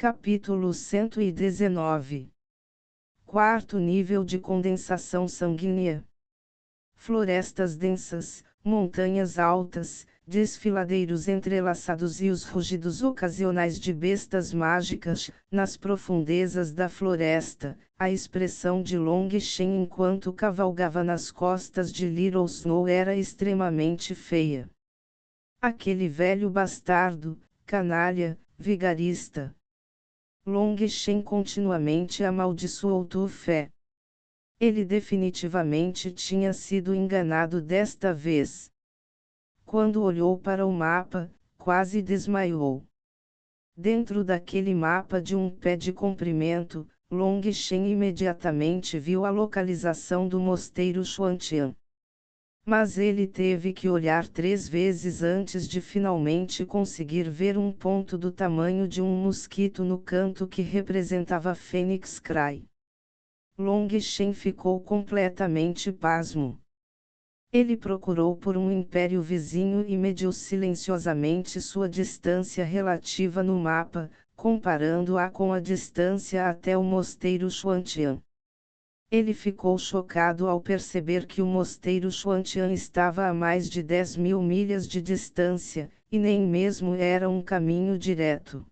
Capítulo 119. Quarto nível de condensação sanguínea. Florestas densas, montanhas altas, desfiladeiros entrelaçados e os rugidos ocasionais de bestas mágicas. Nas profundezas da floresta, a expressão de Long Shen enquanto cavalgava nas costas de Little Snow era extremamente feia. Aquele velho bastardo, canalha, vigarista. Long Shen continuamente amaldiçoou Tu Fé. Ele definitivamente tinha sido enganado desta vez. Quando olhou para o mapa, quase desmaiou. Dentro daquele mapa de um pé de comprimento, Long Shen imediatamente viu a localização do mosteiro Xuantian. Mas ele teve que olhar 3 vezes antes de finalmente conseguir ver um ponto do tamanho de um mosquito no canto que representava Phoenix Cry. Long Shen ficou completamente pasmo. Ele procurou por um império vizinho e mediu silenciosamente sua distância relativa no mapa, comparando-a com a distância até o mosteiro Xuantian. Ele ficou chocado ao perceber que o mosteiro Xuantian estava a mais de 10.000 milhas de distância, e nem mesmo era um caminho direto.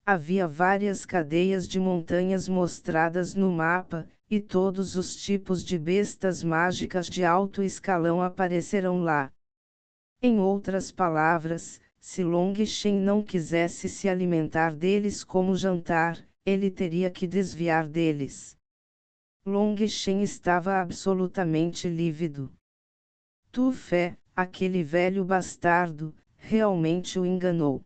Havia várias cadeias de montanhas mostradas no mapa, e todos os tipos de bestas mágicas de alto escalão apareceram lá. Em outras palavras, se Long Shen não quisesse se alimentar deles como jantar, ele teria que desviar deles. Long Shen estava absolutamente lívido. Tu Fé, aquele velho bastardo, realmente o enganou.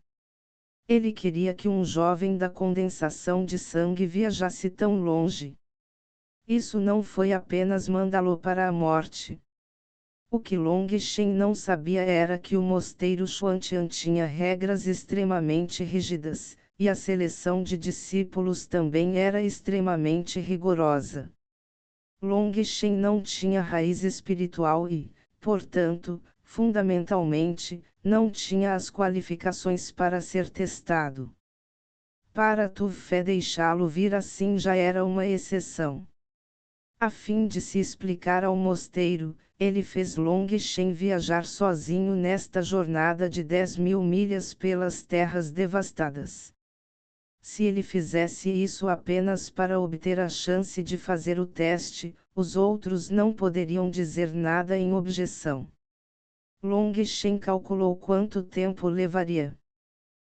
Ele queria que um jovem da condensação de sangue viajasse tão longe. Isso não foi apenas mandá-lo para a morte. O que Long Shen não sabia era que o mosteiro Xuantian tinha regras extremamente rígidas, e a seleção de discípulos também era extremamente rigorosa. Long Shen não tinha raiz espiritual e, portanto, fundamentalmente, não tinha as qualificações para ser testado. Para Tu Fé deixá-lo vir assim já era uma exceção. A fim de se explicar ao mosteiro, ele fez Long Shen viajar sozinho nesta jornada de 10.000 milhas pelas terras devastadas. Se ele fizesse isso apenas para obter a chance de fazer o teste, os outros não poderiam dizer nada em objeção. Long Shen calculou quanto tempo levaria.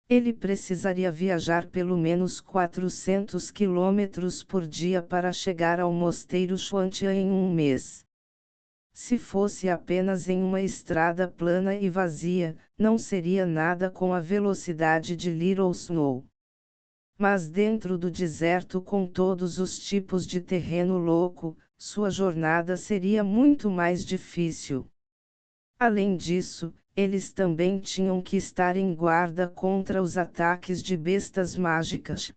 Ele precisaria viajar pelo menos 400 quilômetros por dia para chegar ao mosteiro Xuantian em um mês. Se fosse apenas em uma estrada plana e vazia, não seria nada com a velocidade de Little Snow. Mas dentro do deserto com todos os tipos de terreno louco, sua jornada seria muito mais difícil. Além disso, eles também tinham que estar em guarda contra os ataques de bestas mágicas.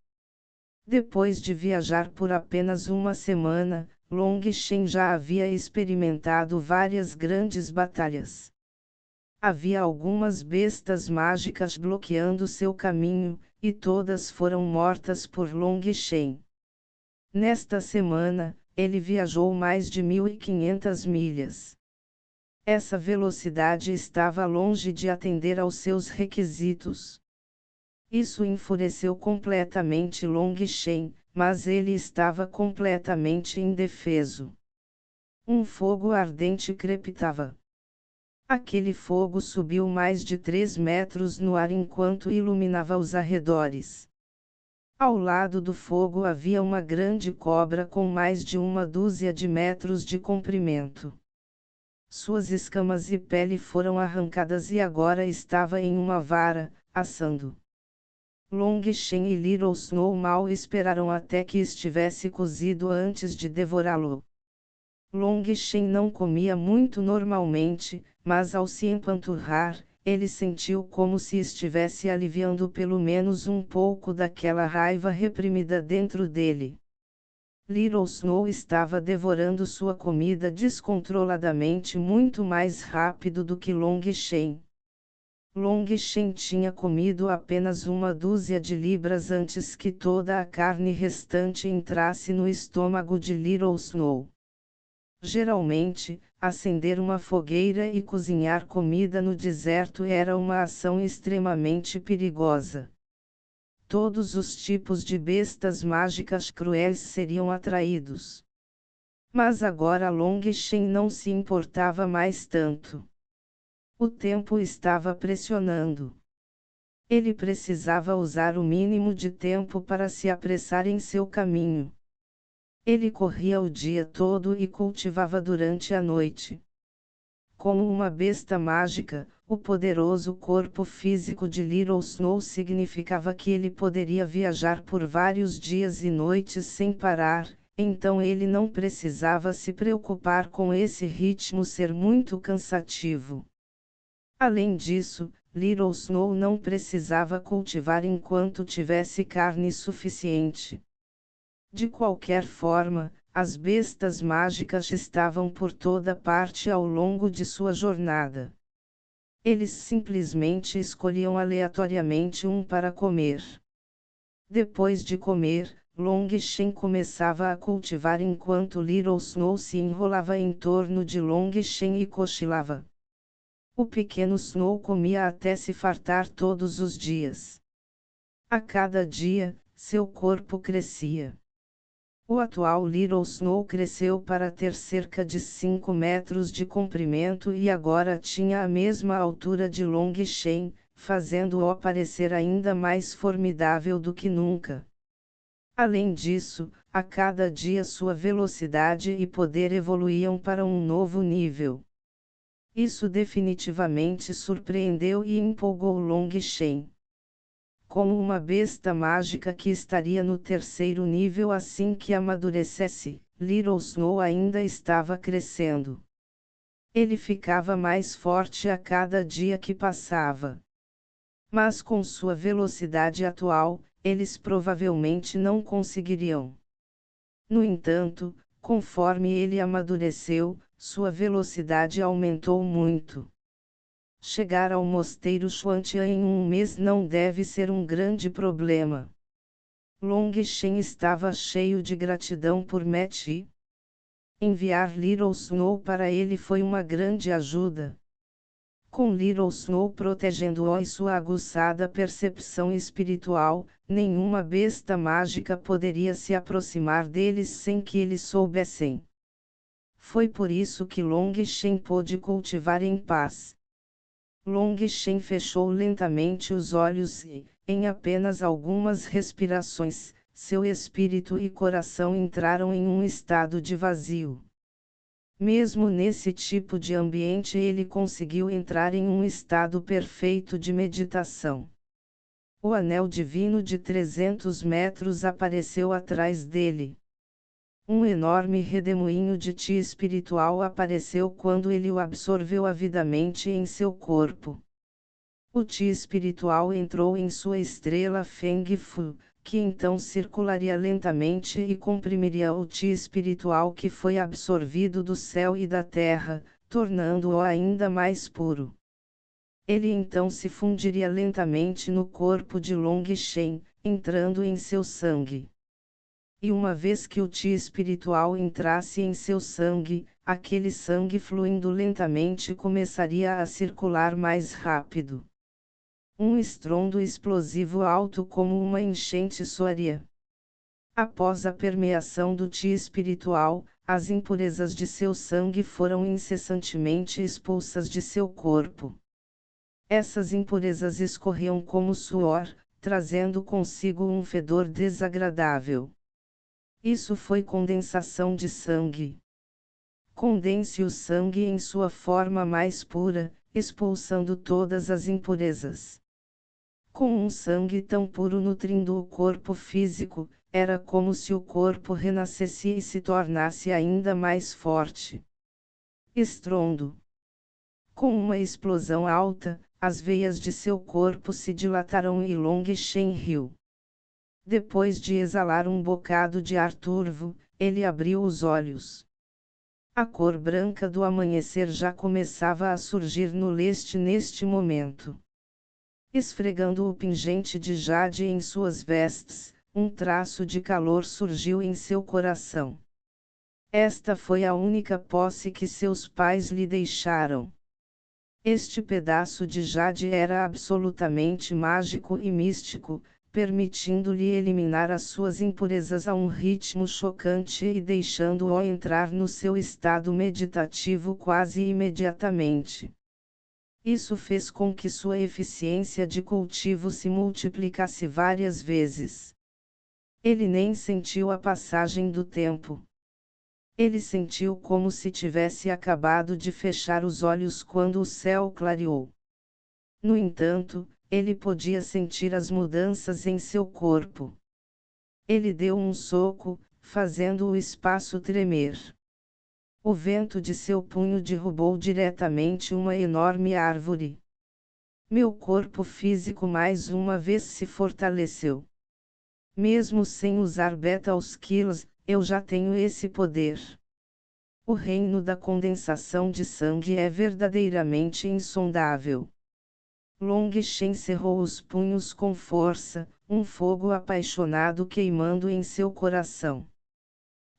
Depois de viajar por apenas uma semana, Long Shen já havia experimentado várias grandes batalhas. Havia algumas bestas mágicas bloqueando seu caminho, e todas foram mortas por Long Shen. Nesta semana, ele viajou mais de 1.500 milhas. Essa velocidade estava longe de atender aos seus requisitos. Isso enfureceu completamente Long Shen, mas ele estava completamente indefeso. Um fogo ardente crepitava. Aquele fogo subiu mais de 3 metros no ar enquanto iluminava os arredores. Ao lado do fogo havia uma grande cobra com mais de 1 dúzia de metros de comprimento. Suas escamas e pele foram arrancadas e agora estava em uma vara, assando. Long Shen e Little Snow mal esperaram até que estivesse cozido antes de devorá-lo. Long Shen não comia muito normalmente, mas ao se empanturrar, ele sentiu como se estivesse aliviando pelo menos um pouco daquela raiva reprimida dentro dele. Little Snow estava devorando sua comida descontroladamente muito mais rápido do que Long Shen. Long Shen tinha comido apenas uma dúzia de libras antes que toda a carne restante entrasse no estômago de Little Snow. Geralmente, acender uma fogueira e cozinhar comida no deserto era uma ação extremamente perigosa. Todos os tipos de bestas mágicas cruéis seriam atraídos. Mas agora Long Shen não se importava mais tanto. O tempo estava pressionando. Ele precisava usar o mínimo de tempo para se apressar em seu caminho. Ele corria o dia todo e cultivava durante a noite. Como uma besta mágica, o poderoso corpo físico de Little Snow significava que ele poderia viajar por vários dias e noites sem parar, então ele não precisava se preocupar com esse ritmo ser muito cansativo. Além disso, Little Snow não precisava cultivar enquanto tivesse carne suficiente. De qualquer forma, as bestas mágicas estavam por toda parte ao longo de sua jornada. Eles simplesmente escolhiam aleatoriamente um para comer. Depois de comer, Long Shen começava a cultivar enquanto Little Snow se enrolava em torno de Long Shen e cochilava. O pequeno Snow comia até se fartar todos os dias. A cada dia, seu corpo crescia. O atual Little Snow cresceu para ter cerca de 5 metros de comprimento e agora tinha a mesma altura de Long Shen, fazendo-o parecer ainda mais formidável do que nunca. Além disso, a cada dia sua velocidade e poder evoluíam para um novo nível. Isso definitivamente surpreendeu e empolgou Long Shen. Como uma besta mágica que estaria no terceiro nível assim que amadurecesse, Little Snow ainda estava crescendo. Ele ficava mais forte a cada dia que passava. Mas com sua velocidade atual, eles provavelmente não conseguiriam. No entanto, conforme ele amadureceu, sua velocidade aumentou muito. Chegar ao mosteiro Xuantia em um mês não deve ser um grande problema. Long Shen estava cheio de gratidão por Meti. Enviar Little Snow para ele foi uma grande ajuda. Com Little Snow protegendo-o e sua aguçada percepção espiritual, nenhuma besta mágica poderia se aproximar deles sem que eles soubessem. Foi por isso que Long Shen pôde cultivar em paz. Long Shen fechou lentamente os olhos e, em apenas algumas respirações, seu espírito e coração entraram em um estado de vazio. Mesmo nesse tipo de ambiente ele conseguiu entrar em um estado perfeito de meditação. O anel divino de 300 metros apareceu atrás dele. Um enorme redemoinho de Ti espiritual apareceu quando ele o absorveu avidamente em seu corpo. O Ti espiritual entrou em sua estrela Feng Fu, que então circularia lentamente e comprimiria o Ti espiritual que foi absorvido do céu e da terra, tornando-o ainda mais puro. Ele então se fundiria lentamente no corpo de Long Shen, entrando em seu sangue. E uma vez que o Ti espiritual entrasse em seu sangue, aquele sangue fluindo lentamente começaria a circular mais rápido. Um estrondo explosivo alto como uma enchente soaria. Após a permeação do Ti espiritual, as impurezas de seu sangue foram incessantemente expulsas de seu corpo. Essas impurezas escorriam como suor, trazendo consigo um fedor desagradável. Isso foi condensação de sangue. Condense o sangue em sua forma mais pura, expulsando todas as impurezas. Com um sangue tão puro nutrindo o corpo físico, era como se o corpo renascesse e se tornasse ainda mais forte. Estrondo. Com uma explosão alta, as veias de seu corpo se dilataram e Long Shen riu. Depois de exalar um bocado de ar turvo, ele abriu os olhos. A cor branca do amanhecer já começava a surgir no leste neste momento. Esfregando o pingente de jade em suas vestes, um traço de calor surgiu em seu coração. Esta foi a única posse que seus pais lhe deixaram. Este pedaço de jade era absolutamente mágico e místico, permitindo-lhe eliminar as suas impurezas a um ritmo chocante e deixando-o entrar no seu estado meditativo quase imediatamente. Isso fez com que sua eficiência de cultivo se multiplicasse várias vezes. Ele nem sentiu a passagem do tempo. Ele sentiu como se tivesse acabado de fechar os olhos quando o céu clareou. No entanto, ele podia sentir as mudanças em seu corpo. Ele deu um soco, fazendo o espaço tremer. O vento de seu punho derrubou diretamente uma enorme árvore. Meu corpo físico mais uma vez se fortaleceu. Mesmo sem usar beta-skills, eu já tenho esse poder. O reino da condensação de sangue é verdadeiramente insondável. Long Shen cerrou os punhos com força, um fogo apaixonado queimando em seu coração.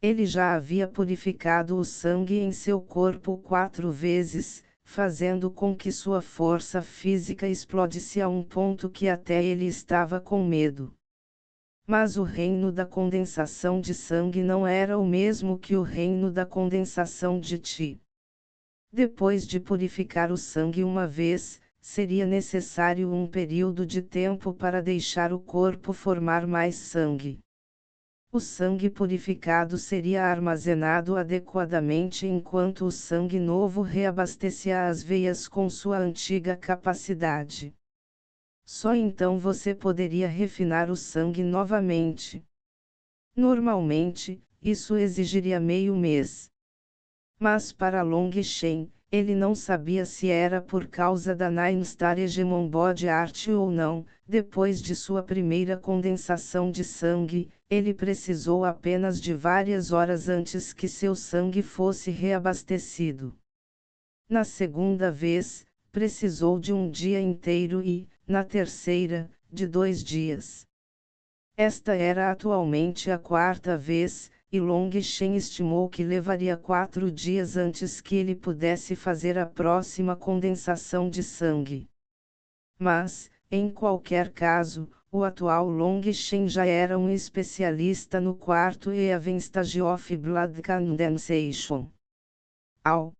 Ele já havia purificado o sangue em seu corpo 4 vezes, fazendo com que sua força física explodisse a um ponto que até ele estava com medo. Mas o reino da condensação de sangue não era o mesmo que o reino da condensação de Qi. Depois de purificar o sangue uma vez, seria necessário um período de tempo para deixar o corpo formar mais sangue. O sangue purificado seria armazenado adequadamente enquanto o sangue novo reabastecia as veias com sua antiga capacidade. Só então você poderia refinar o sangue novamente. Normalmente, isso exigiria meio mês. Mas para Long Shen, ele não sabia se era por causa da Nine Star Hegemon Body Art ou não. Depois de sua primeira condensação de sangue, ele precisou apenas de várias horas antes que seu sangue fosse reabastecido. Na segunda vez, precisou de um dia inteiro e, na terceira, de 2 dias. Esta era atualmente a 4ª vez, e Long Shen estimou que levaria 4 dias antes que ele pudesse fazer a próxima condensação de sangue. Mas, em qualquer caso, o atual Long Shen já era um especialista no 4º Even Stage of Blood Condensation. Au!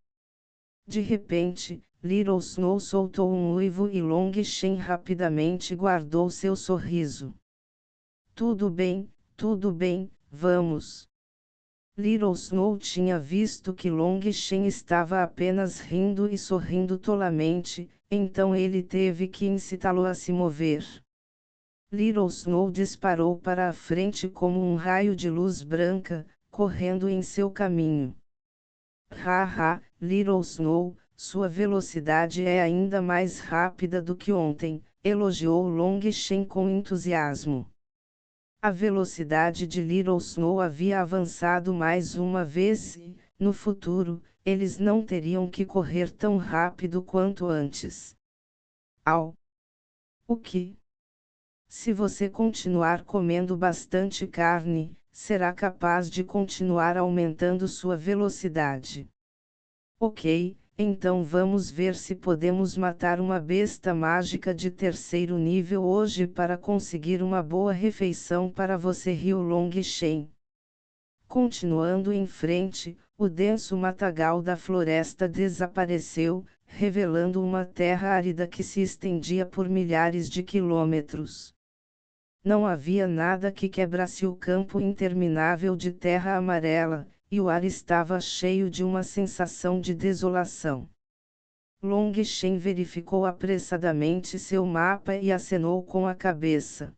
De repente, Little Snow soltou um uivo e Long Shen rapidamente guardou seu sorriso. Tudo bem, vamos. Little Snow tinha visto que Long Shen estava apenas rindo e sorrindo tolamente, então ele teve que incitá-lo a se mover. Little Snow disparou para a frente como um raio de luz branca, correndo em seu caminho. Haha, Little Snow, sua velocidade é ainda mais rápida do que ontem, elogiou Long Shen com entusiasmo. A velocidade de Little Snow havia avançado mais uma vez e, no futuro, eles não teriam que correr tão rápido quanto antes. Au! O que? Se você continuar comendo bastante carne, será capaz de continuar aumentando sua velocidade. Ok, então vamos ver se podemos matar uma besta mágica de 3º nível hoje para conseguir uma boa refeição para você, riu Long Shen. Continuando em frente, o denso matagal da floresta desapareceu, revelando uma terra árida que se estendia por milhares de quilômetros. Não havia nada que quebrasse o campo interminável de terra amarela, e o ar estava cheio de uma sensação de desolação. Long Shen verificou apressadamente seu mapa e acenou com a cabeça.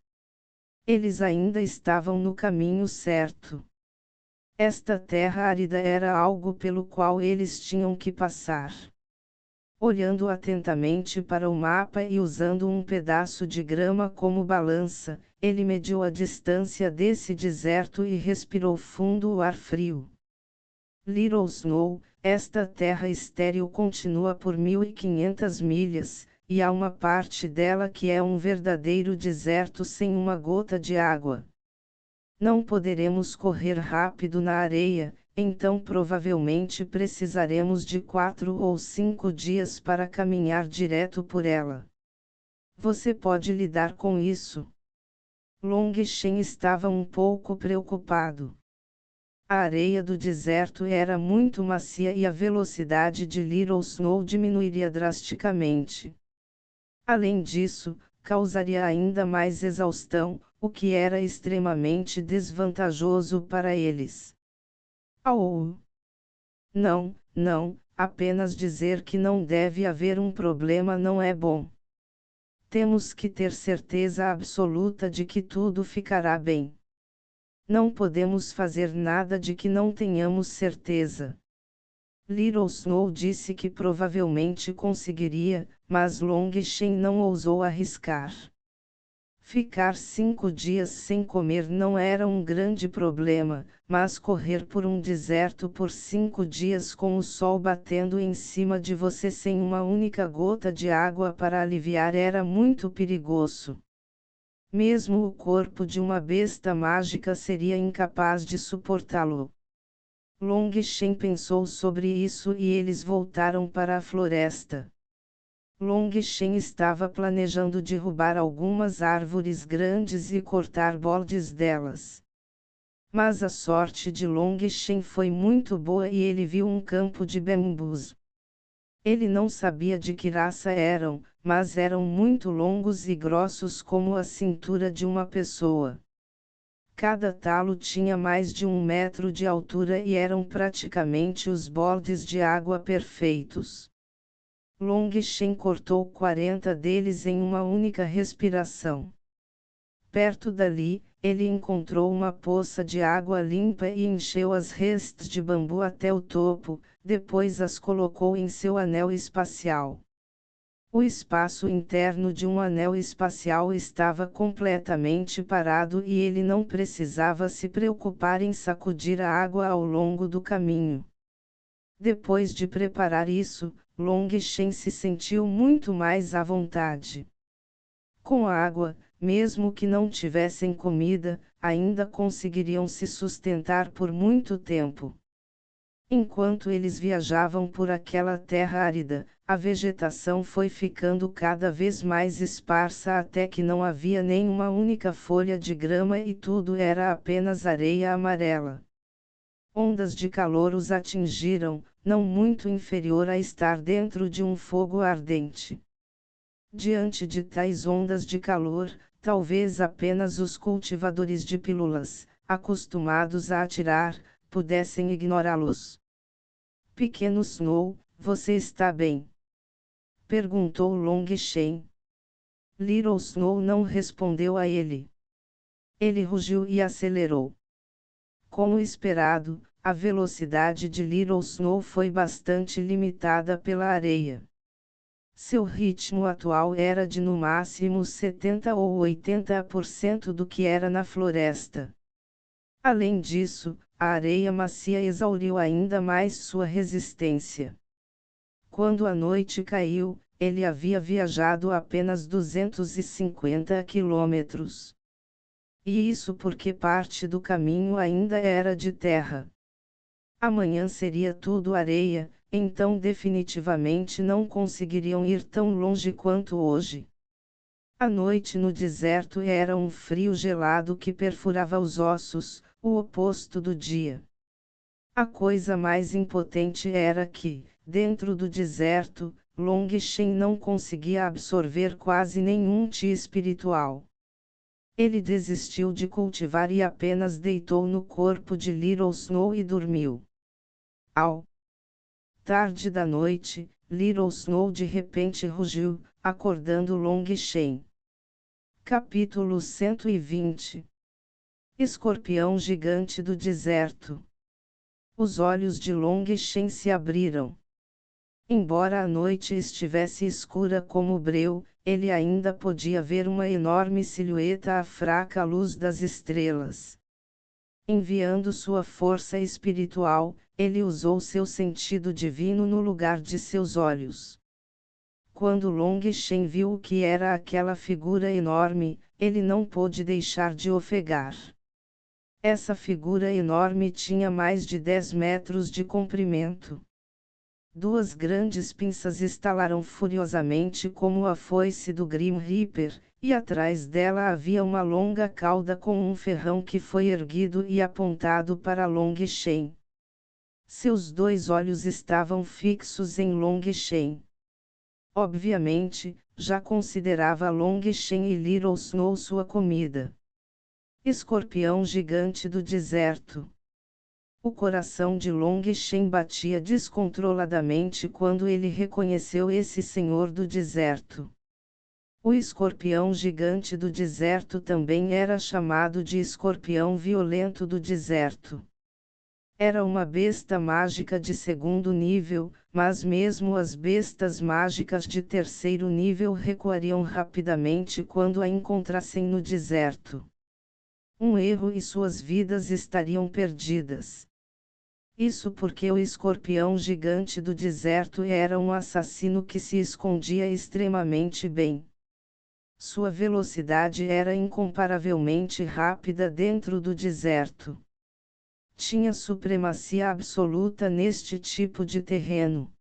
Eles ainda estavam no caminho certo. Esta terra árida era algo pelo qual eles tinham que passar. Olhando atentamente para o mapa e usando um pedaço de grama como balança, ele mediu a distância desse deserto e respirou fundo o ar frio. Little Snow, esta terra estéril continua por 1.500 milhas, e há uma parte dela que é um verdadeiro deserto sem uma gota de água. Não poderemos correr rápido na areia, então provavelmente precisaremos de 4 ou 5 dias para caminhar direto por ela. Você pode lidar com isso? Long Shen estava um pouco preocupado. A areia do deserto era muito macia e a velocidade de Little Snow diminuiria drasticamente. Além disso, causaria ainda mais exaustão, o que era extremamente desvantajoso para eles. Oh! Não, não, apenas dizer que não deve haver um problema não é bom. Temos que ter certeza absoluta de que tudo ficará bem. Não podemos fazer nada de que não tenhamos certeza. Little Snow disse que provavelmente conseguiria, mas Long Shen não ousou arriscar. Ficar 5 dias sem comer não era um grande problema, mas correr por um deserto por 5 dias com o sol batendo em cima de você sem uma única gota de água para aliviar era muito perigoso. Mesmo o corpo de uma besta mágica seria incapaz de suportá-lo. Long Shen pensou sobre isso e eles voltaram para a floresta. Long Shen estava planejando derrubar algumas árvores grandes e cortar bordes delas. Mas a sorte de Long Shen foi muito boa e ele viu um campo de bambus. Ele não sabia de que raça eram, mas eram muito longos e grossos como a cintura de uma pessoa. Cada talo tinha mais de 1 metro de altura e eram praticamente os bordes de água perfeitos. Long Shen cortou 40 deles em uma única respiração. Perto dali, ele encontrou uma poça de água limpa e encheu as restes de bambu até o topo, depois as colocou em seu anel espacial. O espaço interno de um anel espacial estava completamente parado e ele não precisava se preocupar em sacudir a água ao longo do caminho. Depois de preparar isso, Long Shen se sentiu muito mais à vontade. Com a água, mesmo que não tivessem comida, ainda conseguiriam se sustentar por muito tempo. Enquanto eles viajavam por aquela terra árida, a vegetação foi ficando cada vez mais esparsa até que não havia nenhuma única folha de grama e tudo era apenas areia amarela. Ondas de calor os atingiram, não muito inferior a estar dentro de um fogo ardente. Diante de tais ondas de calor, talvez apenas os cultivadores de pílulas, acostumados a atirar, pudessem ignorá-los. Pequeno Snow, você está bem? Perguntou Long Shen. Little Snow não respondeu a ele. Ele rugiu e acelerou. Como esperado, a velocidade de Little Snow foi bastante limitada pela areia. Seu ritmo atual era de no máximo 70 ou 80% do que era na floresta. Além disso, a areia macia exauriu ainda mais sua resistência. Quando a noite caiu, ele havia viajado apenas 250 quilômetros. E isso porque parte do caminho ainda era de terra. Amanhã seria tudo areia, então definitivamente não conseguiriam ir tão longe quanto hoje. A noite no deserto era um frio gelado que perfurava os ossos, o oposto do dia. A coisa mais impotente era que, dentro do deserto, Long Shen não conseguia absorver quase nenhum chi espiritual. Ele desistiu de cultivar e apenas deitou no corpo de Little Snow e dormiu. Ao tarde da noite, Little Snow de repente rugiu, acordando Long Shen. Capítulo 120. Escorpião gigante do deserto. Os olhos de Long Shen se abriram. Embora a noite estivesse escura como breu, ele ainda podia ver uma enorme silhueta à fraca luz das estrelas. Enviando sua força espiritual, ele usou seu sentido divino no lugar de seus olhos. quando Long Shen viu o que era aquela figura enorme, ele não pôde deixar de ofegar. Essa figura enorme tinha mais de 10 metros de comprimento. Duas grandes pinças estalaram furiosamente como a foice do Grim Reaper, e atrás dela havia uma longa cauda com um ferrão que foi erguido e apontado para Long Shen. Seus dois olhos estavam fixos em Long Shen. Obviamente, já considerava Long Shen e Little Snow sua comida. Escorpião gigante do deserto. O coração de Long Shen batia descontroladamente quando ele reconheceu esse senhor do deserto. O escorpião gigante do deserto também era chamado de escorpião violento do deserto. Era uma besta mágica de segundo nível, mas mesmo as bestas mágicas de terceiro nível recuariam rapidamente quando a encontrassem no deserto. Um erro e suas vidas estariam perdidas. Isso porque o escorpião gigante do deserto era um assassino que se escondia extremamente bem. Sua velocidade era incomparavelmente rápida dentro do deserto. Tinha supremacia absoluta neste tipo de terreno.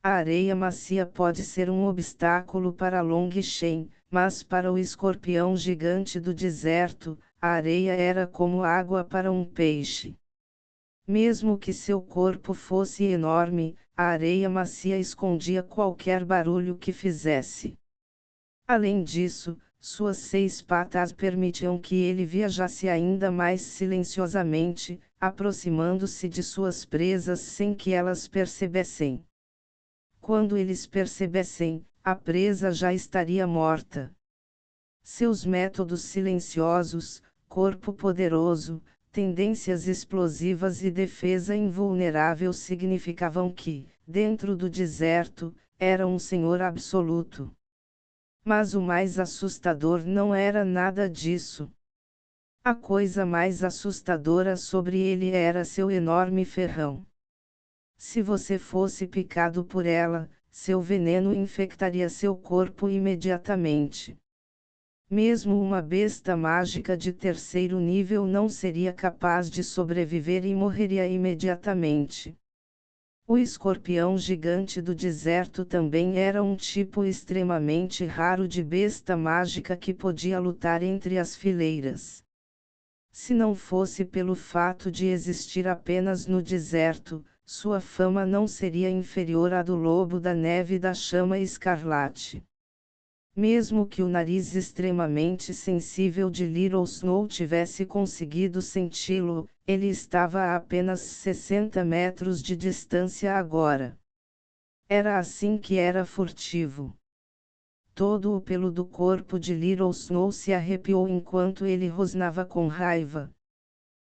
A areia macia pode ser um obstáculo para Long Shen, mas para o escorpião gigante do deserto, a areia era como água para um peixe. Mesmo que seu corpo fosse enorme, a areia macia escondia qualquer barulho que fizesse. Além disso, suas 6 patas permitiam que ele viajasse ainda mais silenciosamente, aproximando-se de suas presas sem que elas percebessem. Quando eles percebessem, a presa já estaria morta. Seus métodos silenciosos, corpo poderoso, tendências explosivas e defesa invulnerável significavam que, dentro do deserto, era um senhor absoluto. Mas o mais assustador não era nada disso. A coisa mais assustadora sobre ele era seu enorme ferrão. Se você fosse picado por ela, seu veneno infectaria seu corpo imediatamente. Mesmo uma besta mágica de terceiro nível não seria capaz de sobreviver e morreria imediatamente. O escorpião gigante do deserto também era um tipo extremamente raro de besta mágica que podia lutar entre as fileiras. Se não fosse pelo fato de existir apenas no deserto, sua fama não seria inferior à do lobo da neve e da chama escarlate. Mesmo que o nariz extremamente sensível de Little Snow tivesse conseguido senti-lo, ele estava a apenas 60 metros de distância agora. Era assim que era furtivo. Todo o pelo do corpo de Little Snow se arrepiou enquanto ele rosnava com raiva.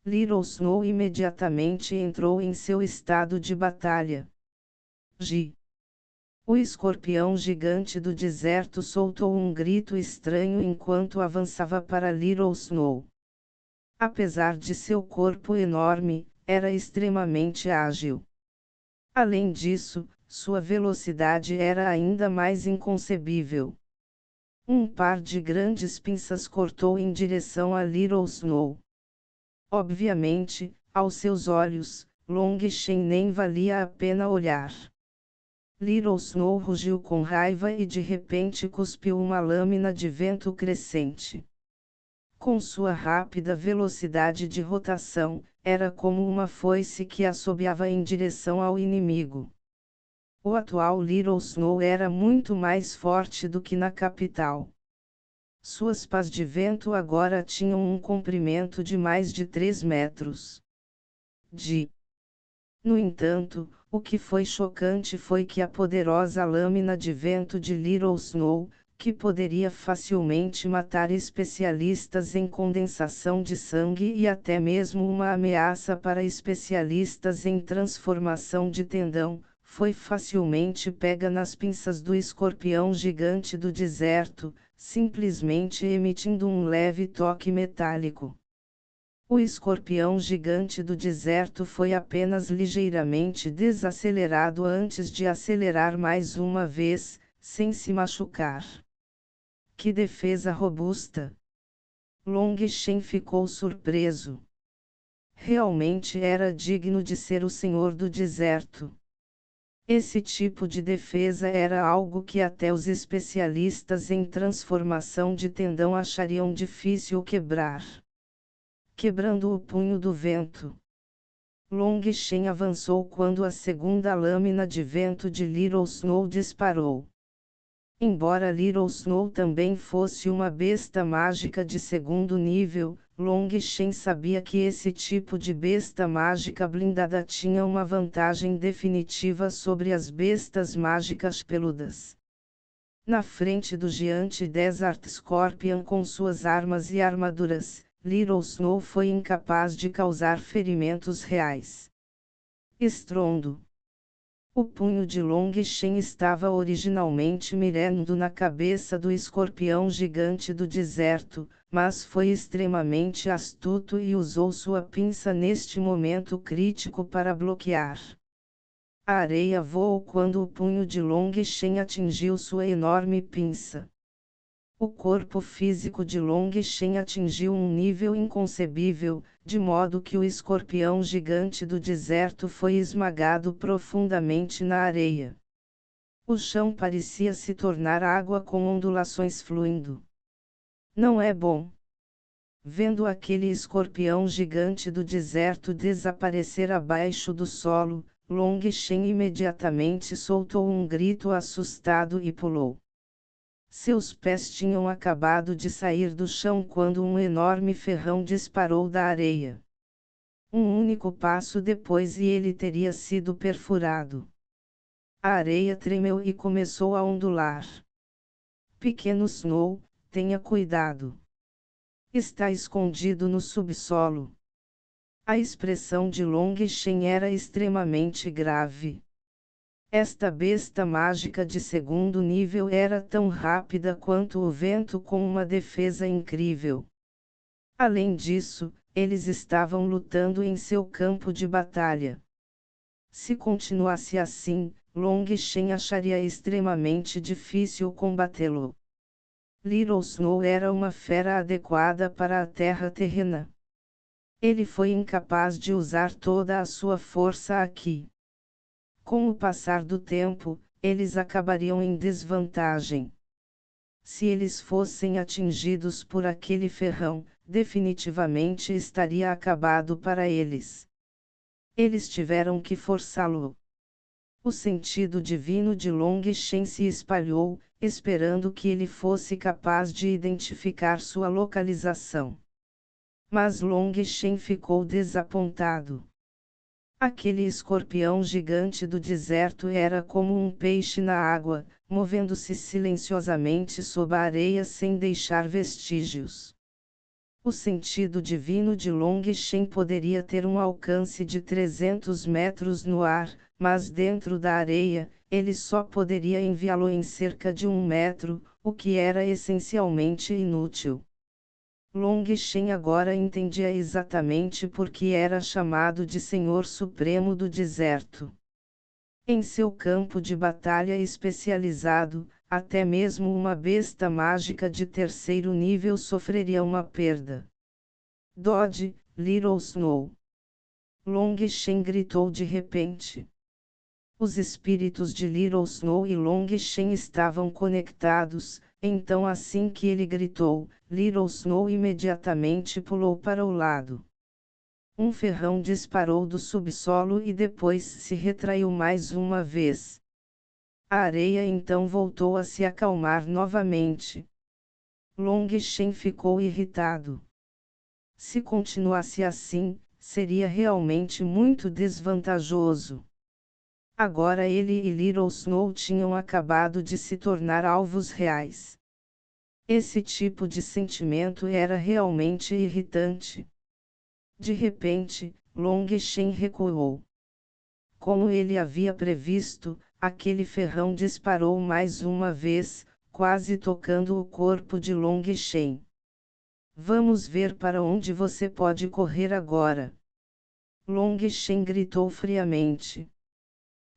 Little Snow imediatamente entrou em seu estado de batalha. O escorpião gigante do deserto soltou um grito estranho enquanto avançava para Little Snow. Apesar de seu corpo enorme, era extremamente ágil. Além disso, sua velocidade era ainda mais inconcebível. Um par de grandes pinças cortou em direção a Little Snow. Obviamente, aos seus olhos, Long Shen nem valia a pena olhar. Little Snow rugiu com raiva e de repente cuspiu uma lâmina de vento crescente. Com sua rápida velocidade de rotação, era como uma foice que assobiava em direção ao inimigo. O atual Little Snow era muito mais forte do que na capital. Suas pás de vento agora tinham um comprimento de mais de 3 metros. No entanto, o que foi chocante foi que a poderosa lâmina de vento de Little Snow, que poderia facilmente matar especialistas em condensação de sangue e até mesmo uma ameaça para especialistas em transformação de tendão, foi facilmente pega nas pinças do escorpião gigante do deserto, simplesmente emitindo um leve toque metálico. O escorpião gigante do deserto foi apenas ligeiramente desacelerado antes de acelerar mais uma vez, sem se machucar. Que defesa robusta! Long Shen ficou surpreso. Realmente era digno de ser o senhor do deserto. Esse tipo de defesa era algo que até os especialistas em transformação de tendão achariam difícil quebrar. Quebrando o punho do vento. Long Shen avançou quando a segunda lâmina de vento de Little Snow disparou. Embora Little Snow também fosse uma besta mágica de segundo nível, Long Shen sabia que esse tipo de besta mágica blindada tinha uma vantagem definitiva sobre as bestas mágicas peludas. Na frente do gigante Desert Scorpion com suas armas e armaduras, Little Snow foi incapaz de causar ferimentos reais. Estrondo. O punho de Long Shen estava originalmente mirando na cabeça do escorpião gigante do deserto, mas foi extremamente astuto e usou sua pinça neste momento crítico para bloquear. A areia voou quando o punho de Long Shen atingiu sua enorme pinça. O corpo físico de Long Shen atingiu um nível inconcebível, de modo que o escorpião gigante do deserto foi esmagado profundamente na areia. O chão parecia se tornar água com ondulações fluindo. Não é bom. Vendo aquele escorpião gigante do deserto desaparecer abaixo do solo, Long Shen imediatamente soltou um grito assustado e pulou. Seus pés tinham acabado de sair do chão quando um enorme ferrão disparou da areia. Um único passo depois e ele teria sido perfurado. A areia tremeu e começou a ondular. Pequeno Snow, tenha cuidado. Está escondido no subsolo. A expressão de Long Shen era extremamente grave. Esta besta mágica de segundo nível era tão rápida quanto o vento com uma defesa incrível. Além disso, eles estavam lutando em seu campo de batalha. Se continuasse assim, Long Shen acharia extremamente difícil combatê-lo. Little Snow era uma fera adequada para a terra terrena. Ele foi incapaz de usar toda a sua força aqui. Com o passar do tempo, eles acabariam em desvantagem. Se eles fossem atingidos por aquele ferrão, definitivamente estaria acabado para eles. Eles tiveram que forçá-lo. O sentido divino de Long Shen se espalhou, esperando que ele fosse capaz de identificar sua localização. Mas Long Shen ficou desapontado. Aquele escorpião gigante do deserto era como um peixe na água, movendo-se silenciosamente sob a areia sem deixar vestígios. O sentido divino de Long Shen poderia ter um alcance de 300 metros no ar, mas dentro da areia, ele só poderia enviá-lo em cerca de 1 metro, o que era essencialmente inútil. Long Shen agora entendia exatamente por que era chamado de Senhor Supremo do Deserto. Em seu campo de batalha especializado, até mesmo uma besta mágica de terceiro nível sofreria uma perda. Dodge, Little Snow! Long Shen gritou de repente. Os espíritos de Little Snow e Long Shen estavam conectados, então assim que ele gritou, Little Snow imediatamente pulou para o lado. Um ferrão disparou do subsolo e depois se retraiu mais uma vez. A areia então voltou a se acalmar novamente. Long Shen ficou irritado. Se continuasse assim, seria realmente muito desvantajoso. Agora ele e Little Snow tinham acabado de se tornar alvos reais. Esse tipo de sentimento era realmente irritante. De repente, Long Shen recuou. Como ele havia previsto, aquele ferrão disparou mais uma vez, quase tocando o corpo de Long Shen. Vamos ver para onde você pode correr agora. Long Shen gritou friamente.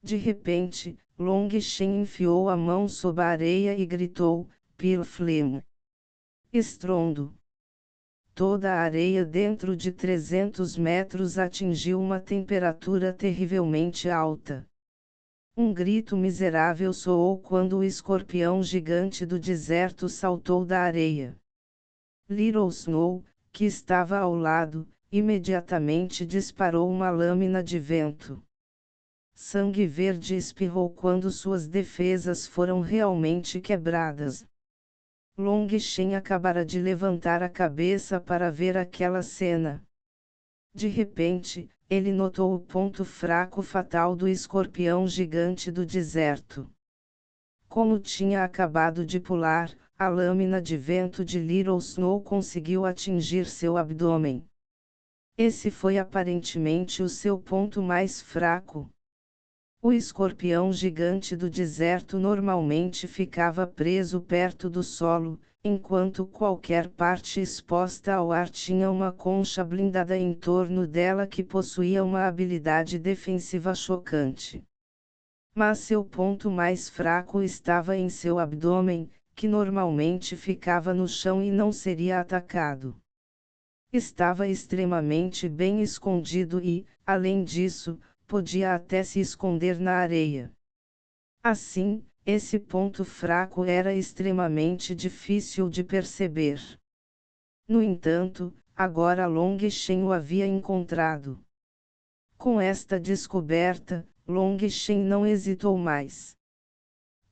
De repente, Long Shen enfiou a mão sob a areia e gritou, Pilflem. Estrondo. Toda a areia dentro de 300 metros atingiu uma temperatura terrivelmente alta. Um grito miserável soou quando o escorpião gigante do deserto saltou da areia. Little Snow, que estava ao lado, imediatamente disparou uma lâmina de vento. Sangue Verde espirrou quando suas defesas foram realmente quebradas. Long Shen acabara de levantar a cabeça para ver aquela cena. De repente, ele notou o ponto fraco fatal do escorpião gigante do deserto. Como tinha acabado de pular, a lâmina de vento de Little Snow conseguiu atingir seu abdômen. Esse foi aparentemente o seu ponto mais fraco. O escorpião gigante do deserto normalmente ficava preso perto do solo, enquanto qualquer parte exposta ao ar tinha uma concha blindada em torno dela que possuía uma habilidade defensiva chocante. Mas seu ponto mais fraco estava em seu abdômen, que normalmente ficava no chão e não seria atacado. Estava extremamente bem escondido e, além disso, podia até se esconder na areia. Assim, esse ponto fraco era extremamente difícil de perceber. No entanto, agora Long Shen o havia encontrado. Com esta descoberta, Long Shen não hesitou mais.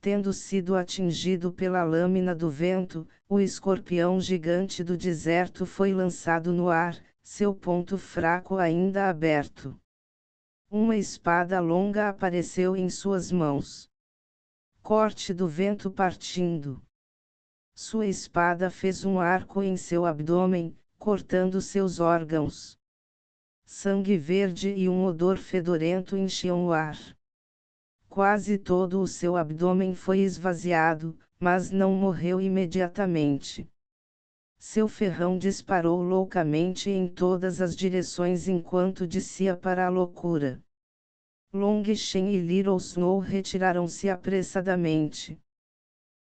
Tendo sido atingido pela lâmina do vento, o escorpião gigante do deserto foi lançado no ar, seu ponto fraco ainda aberto. Uma espada longa apareceu em suas mãos. Corte do vento partindo. Sua espada fez um arco em seu abdômen, cortando seus órgãos. Sangue verde e um odor fedorento enchiam o ar. Quase todo o seu abdômen foi esvaziado, mas não morreu imediatamente. Seu ferrão disparou loucamente em todas as direções enquanto descia para a loucura. Long Shen e Little Snow retiraram-se apressadamente.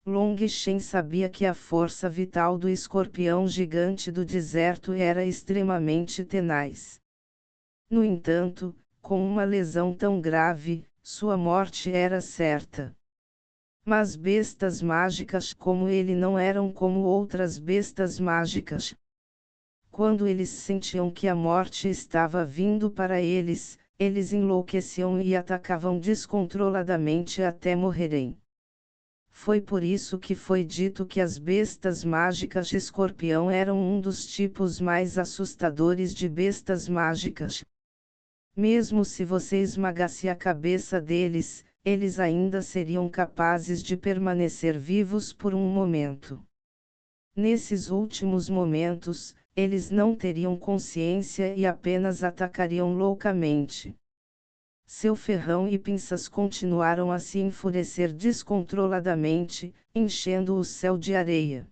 Long Shen sabia que a força vital do escorpião gigante do deserto era extremamente tenaz. No entanto, com uma lesão tão grave, sua morte era certa. Mas bestas mágicas como ele não eram como outras bestas mágicas. Quando eles sentiam que a morte estava vindo para eles, eles enlouqueciam e atacavam descontroladamente até morrerem. Foi por isso que foi dito que as bestas mágicas de escorpião eram um dos tipos mais assustadores de bestas mágicas. Mesmo se você esmagasse a cabeça deles, eles ainda seriam capazes de permanecer vivos por um momento. Nesses últimos momentos, eles não teriam consciência e apenas atacariam loucamente. Seu ferrão e pinças continuaram a se enfurecer descontroladamente, enchendo o céu de areia.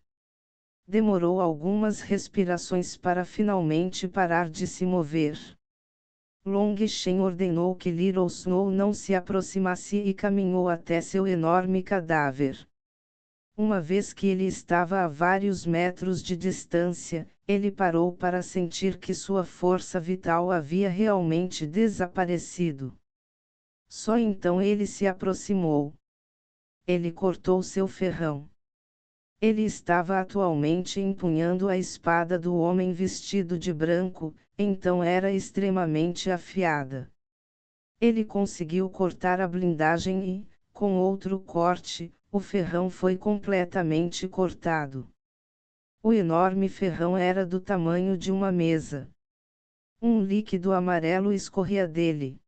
Demorou algumas respirações para finalmente parar de se mover. Long Shen ordenou que Little Snow não se aproximasse e caminhou até seu enorme cadáver. Uma vez que ele estava a vários metros de distância, ele parou para sentir que sua força vital havia realmente desaparecido. Só então ele se aproximou. Ele cortou seu ferrão. Ele estava atualmente empunhando a espada do homem vestido de branco, então era extremamente afiada. Ele conseguiu cortar a blindagem e, com outro corte, o ferrão foi completamente cortado. O enorme ferrão era do tamanho de uma mesa. Um líquido amarelo escorria dele.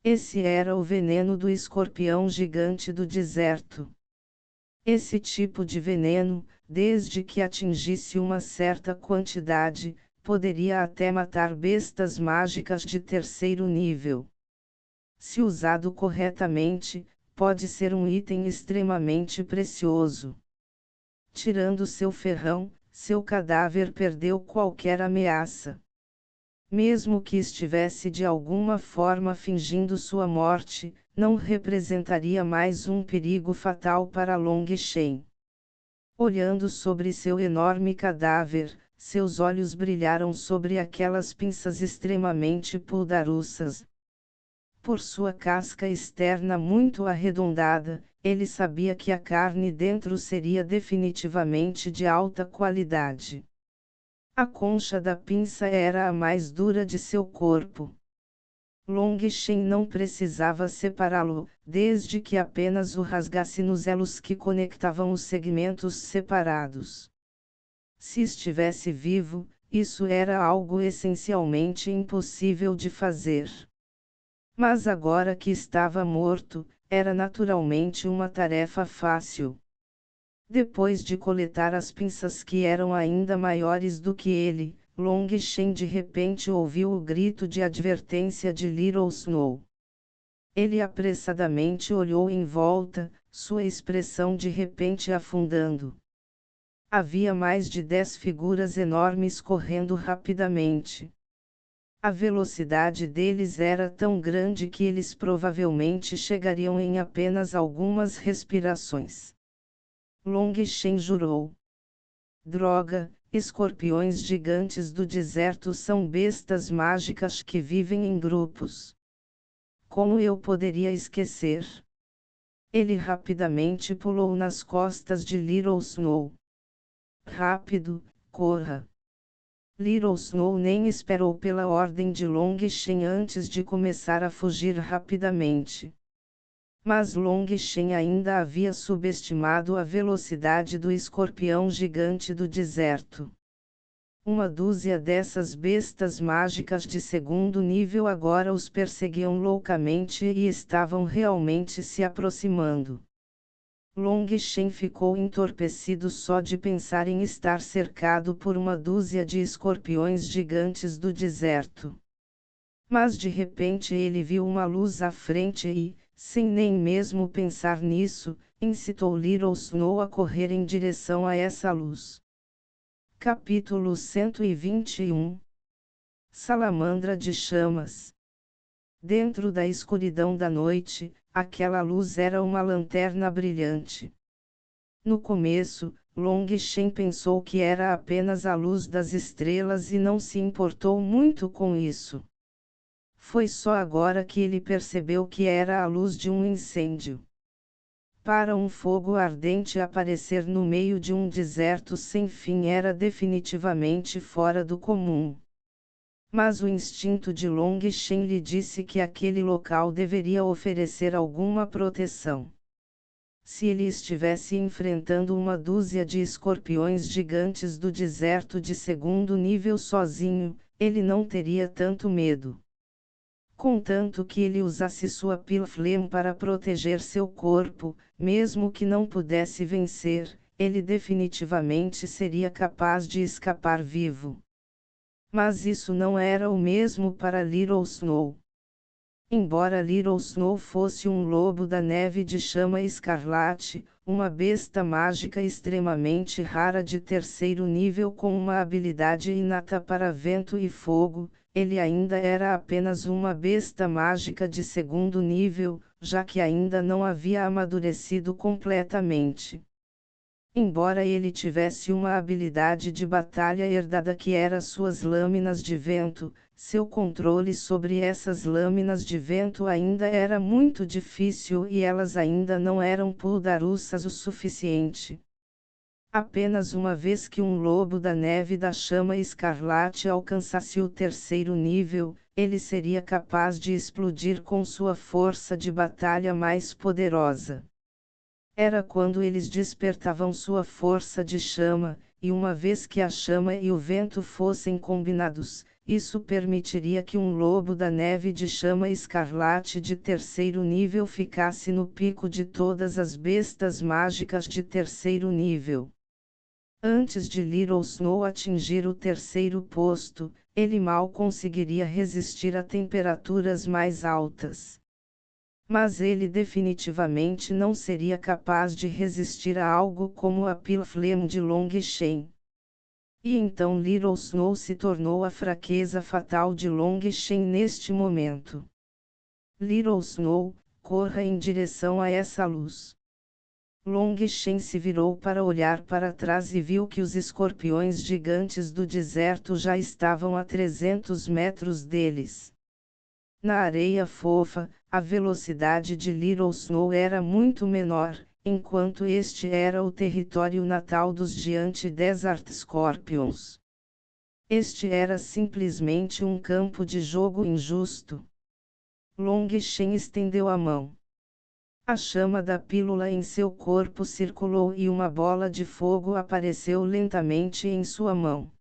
Esse era o veneno do escorpião gigante do deserto. Esse tipo de veneno, desde que atingisse uma certa quantidade, poderia até matar bestas mágicas de terceiro nível. Se usado corretamente, pode ser um item extremamente precioso. Tirando seu ferrão, seu cadáver perdeu qualquer ameaça. Mesmo que estivesse de alguma forma fingindo sua morte, não representaria mais um perigo fatal para Long Shen. Olhando sobre seu enorme cadáver, seus olhos brilharam sobre aquelas pinças extremamente puldaruças. Por sua casca externa muito arredondada, ele sabia que a carne dentro seria definitivamente de alta qualidade. A concha da pinça era a mais dura de seu corpo. Long Shen não precisava separá-lo, desde que apenas o rasgasse nos elos que conectavam os segmentos separados. Se estivesse vivo, isso era algo essencialmente impossível de fazer. Mas agora que estava morto, era naturalmente uma tarefa fácil. Depois de coletar as pinças que eram ainda maiores do que ele, Long Shen de repente ouviu o grito de advertência de Little Snow. Ele apressadamente olhou em volta, sua expressão de repente afundando. Havia mais de 10 figuras enormes correndo rapidamente. A velocidade deles era tão grande que eles provavelmente chegariam em apenas algumas respirações. Long Shen jurou. Droga, escorpiões gigantes do deserto são bestas mágicas que vivem em grupos. Como eu poderia esquecer? Ele rapidamente pulou nas costas de Little Snow. Rápido, corra! Little Snow nem esperou pela ordem de Long Shen antes de começar a fugir rapidamente. Mas Long Shen ainda havia subestimado a velocidade do escorpião gigante do deserto. Uma dúzia dessas bestas mágicas de segundo nível agora os perseguiam loucamente e estavam realmente se aproximando. Long Shen ficou entorpecido só de pensar em estar cercado por uma dúzia de escorpiões gigantes do deserto. Mas de repente ele viu uma luz à frente e, sem nem mesmo pensar nisso, incitou Little Snow a correr em direção a essa luz. Capítulo 121 Salamandra de chamas. Dentro da escuridão da noite, aquela luz era uma lanterna brilhante. No começo, Long Shen pensou que era apenas a luz das estrelas e não se importou muito com isso. Foi só agora que ele percebeu que era a luz de um incêndio. Para um fogo ardente aparecer no meio de um deserto sem fim era definitivamente fora do comum. Mas o instinto de Long Shen lhe disse que aquele local deveria oferecer alguma proteção. Se ele estivesse enfrentando uma dúzia de escorpiões gigantes do deserto de segundo nível sozinho, ele não teria tanto medo. Contanto que ele usasse sua Pilflame para proteger seu corpo, mesmo que não pudesse vencer, ele definitivamente seria capaz de escapar vivo. Mas isso não era o mesmo para Little Snow. Embora Little Snow fosse um lobo da neve de chama escarlate, uma besta mágica extremamente rara de terceiro nível com uma habilidade inata para vento e fogo, ele ainda era apenas uma besta mágica de segundo nível, já que ainda não havia amadurecido completamente. Embora ele tivesse uma habilidade de batalha herdada que era suas lâminas de vento, seu controle sobre essas lâminas de vento ainda era muito difícil e elas ainda não eram puldaruças o suficiente. Apenas uma vez que um lobo da neve da chama escarlate alcançasse o terceiro nível, ele seria capaz de explodir com sua força de batalha mais poderosa. Era quando eles despertavam sua força de chama, e uma vez que a chama e o vento fossem combinados, isso permitiria que um lobo da neve de chama escarlate de terceiro nível ficasse no pico de todas as bestas mágicas de terceiro nível. Antes de Little Snow atingir o terceiro posto, ele mal conseguiria resistir a temperaturas mais altas. Mas ele definitivamente não seria capaz de resistir a algo como a Pilflame de Long Shen. E então Little Snow se tornou a fraqueza fatal de Long Shen neste momento. Little Snow, corra em direção a essa luz. Long Shen se virou para olhar para trás e viu que os escorpiões gigantes do deserto já estavam a 300 metros deles. Na areia fofa, a velocidade de Little Snow era muito menor, enquanto este era o território natal dos Giant Desert Scorpions. Este era simplesmente um campo de jogo injusto. Long Shen estendeu a mão. A chama da pílula em seu corpo circulou e uma bola de fogo apareceu lentamente em sua mão.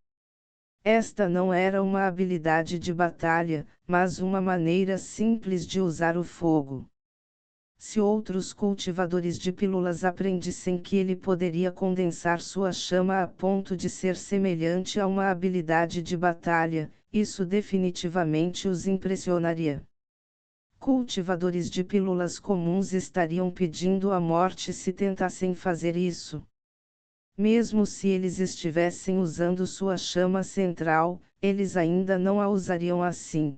Esta não era uma habilidade de batalha, mas uma maneira simples de usar o fogo. Se outros cultivadores de pílulas aprendessem que ele poderia condensar sua chama a ponto de ser semelhante a uma habilidade de batalha, isso definitivamente os impressionaria. Cultivadores de pílulas comuns estariam pedindo a morte se tentassem fazer isso. Mesmo se eles estivessem usando sua chama central, eles ainda não a usariam assim.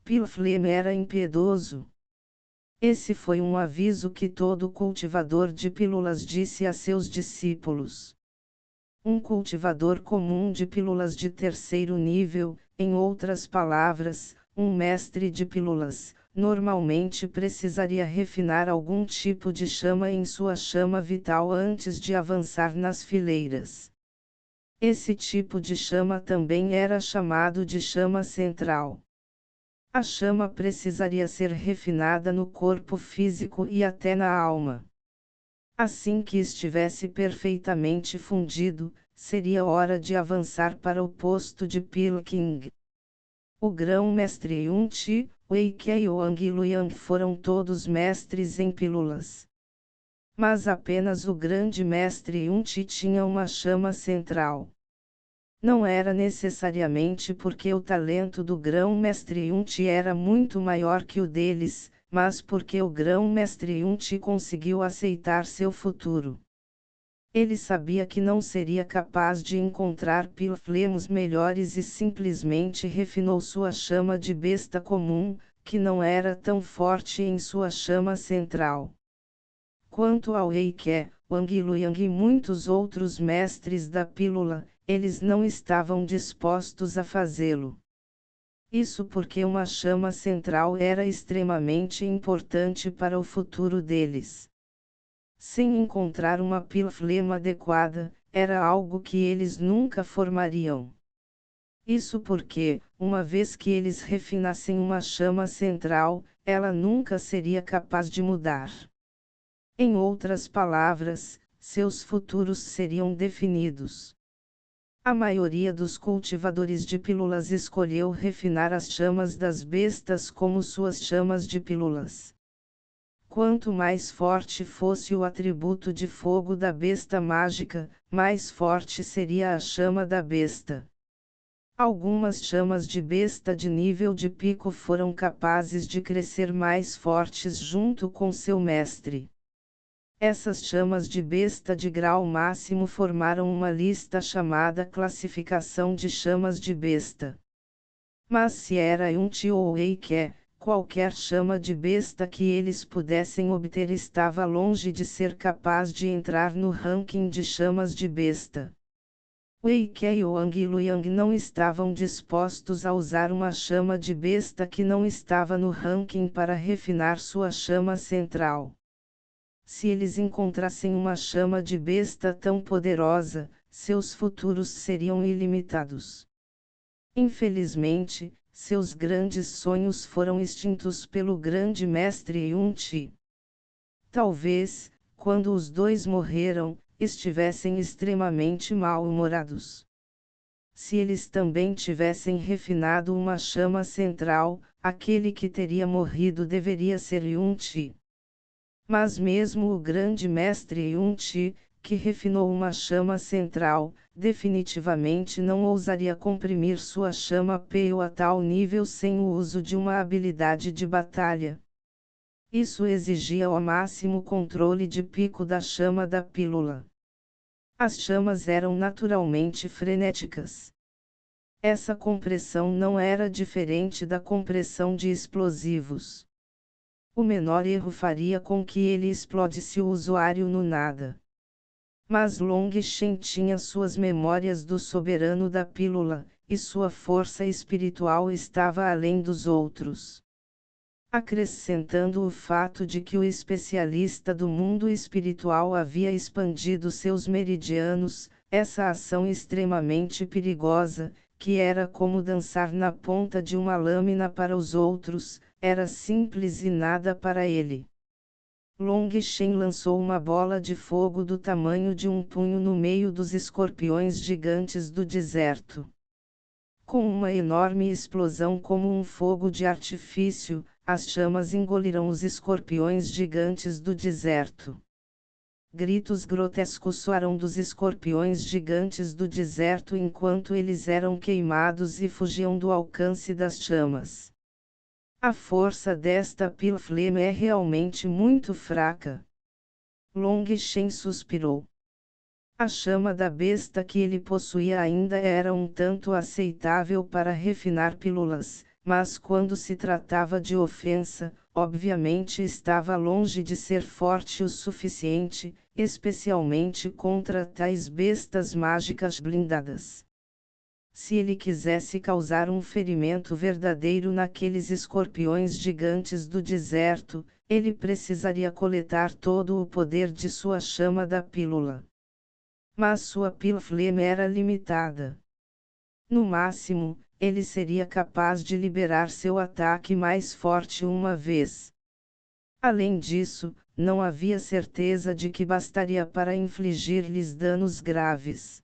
Pilflame era impiedoso. Esse foi um aviso que todo cultivador de pílulas disse a seus discípulos. Um cultivador comum de pílulas de terceiro nível, em outras palavras, um mestre de pílulas, normalmente precisaria refinar algum tipo de chama em sua chama vital antes de avançar nas fileiras. Esse tipo de chama também era chamado de chama central. A chama precisaria ser refinada no corpo físico e até na alma. Assim que estivesse perfeitamente fundido, seria hora de avançar para o posto de Pilking. O grão-mestre Yun-Ti, Wei Kei e Wang Luiyang foram todos mestres em pílulas. Mas apenas o grande mestre Yun-Ti tinha uma chama central. Não era necessariamente porque o talento do grão-mestre Yun-Ti era muito maior que o deles, mas porque o grão-mestre Yun-Ti conseguiu aceitar seu futuro. Ele sabia que não seria capaz de encontrar pilflemos melhores e simplesmente refinou sua chama de besta comum, que não era tão forte em sua chama central. Quanto ao Wei Ke, Wang Luiyang e muitos outros mestres da pílula, eles não estavam dispostos a fazê-lo. Isso porque uma chama central era extremamente importante para o futuro deles. Sem encontrar uma pilflema adequada, era algo que eles nunca formariam. Isso porque, uma vez que eles refinassem uma chama central, ela nunca seria capaz de mudar. Em outras palavras, seus futuros seriam definidos. A maioria dos cultivadores de pílulas escolheu refinar as chamas das bestas como suas chamas de pílulas. Quanto mais forte fosse o atributo de fogo da besta mágica, mais forte seria a chama da besta. Algumas chamas de besta de nível de pico foram capazes de crescer mais fortes junto com seu mestre. Essas chamas de besta de grau máximo formaram uma lista chamada Classificação de Chamas de Besta. Mas se era Yun-Ti ou Wei Ke, qualquer chama de besta que eles pudessem obter estava longe de ser capaz de entrar no ranking de chamas de besta. Wei Ke e Wang Luiyang não estavam dispostos a usar uma chama de besta que não estava no ranking para refinar sua chama central. Se eles encontrassem uma chama de besta tão poderosa, seus futuros seriam ilimitados. Infelizmente, seus grandes sonhos foram extintos pelo grande mestre Yun-Ti. Talvez, quando os dois morreram, estivessem extremamente mal-humorados. Se eles também tivessem refinado uma chama central, aquele que teria morrido deveria ser Yun-Ti. Mas mesmo o grande mestre Yun-Ti, que refinou uma chama central, definitivamente não ousaria comprimir sua chama Pale a tal nível sem o uso de uma habilidade de batalha. Isso exigia o máximo controle de pico da chama da pílula. As chamas eram naturalmente frenéticas. Essa compressão não era diferente da compressão de explosivos. O menor erro faria com que ele explodisse o usuário no nada. Mas Long Shen tinha suas memórias do soberano da pílula, e sua força espiritual estava além dos outros. Acrescentando o fato de que o especialista do mundo espiritual havia expandido seus meridianos, essa ação extremamente perigosa, que era como dançar na ponta de uma lâmina para os outros, era simples e nada para ele. Long Shen lançou uma bola de fogo do tamanho de um punho no meio dos escorpiões gigantes do deserto. Com uma enorme explosão como um fogo de artifício, as chamas engoliram os escorpiões gigantes do deserto. Gritos grotescos soaram dos escorpiões gigantes do deserto enquanto eles eram queimados e fugiam do alcance das chamas. A força desta Pilflame é realmente muito fraca. Long Shen suspirou. A chama da besta que ele possuía ainda era um tanto aceitável para refinar pílulas, mas quando se tratava de ofensa, obviamente estava longe de ser forte o suficiente, especialmente contra tais bestas mágicas blindadas. Se ele quisesse causar um ferimento verdadeiro naqueles escorpiões gigantes do deserto, ele precisaria coletar todo o poder de sua chama da pílula. Mas sua Pilflame era limitada. No máximo, ele seria capaz de liberar seu ataque mais forte uma vez. Além disso, não havia certeza de que bastaria para infligir-lhes danos graves.